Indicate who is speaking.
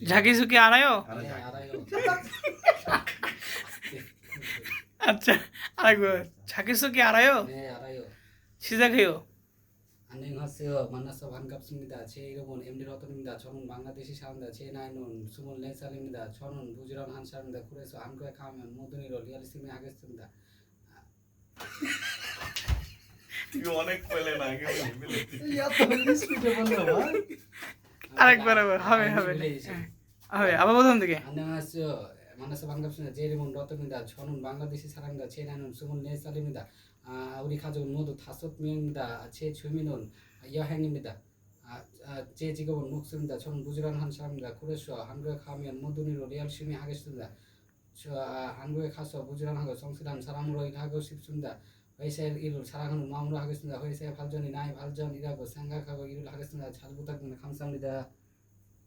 Speaker 1: 자기소개 알아요?
Speaker 2: 네, 알아요.
Speaker 1: 아차, 아이고, 자기소개 알아요?
Speaker 2: 네, 알아요.
Speaker 1: 시작해요.
Speaker 2: 안녕하세요. 만나서 반갑습니다. 제 이름은 MD 러턴입니다. 저는 방글라데시 사람입니다. 제 나이는 24살입니다. 저는 부지런한 사람입니다. 그래서 한국에 가면 모든 일을 열심히 하겠습니다.
Speaker 3: তুই অনেক পেলে না আগে
Speaker 1: আরেকবার হবে আবার প্রথম থেকে।
Speaker 2: 안녕하세요. 만나서 반갑습니다. 제 이름은 러턴입니다. 저는 방글라데시 사람입니다. 제 나이는 24살입니다. 우리 가족은 모두 5명입니다. 제 주민은 여행입니다. 제 직업은 목사입니다. 저는 부지런한 사람입니다. 그래서 한국에 가면 모든 일을 열심히 하겠습니다. 한국에 가서 부지런하고 성실한 사람으로 일하고 싶습니다. 회사의 일을 사랑하는 마음으로 하겠습니다. 회사의 발전이 나의 발전이라고 생각하고 일을 하겠습니다. 잘 부탁드립니다. 감사합니다.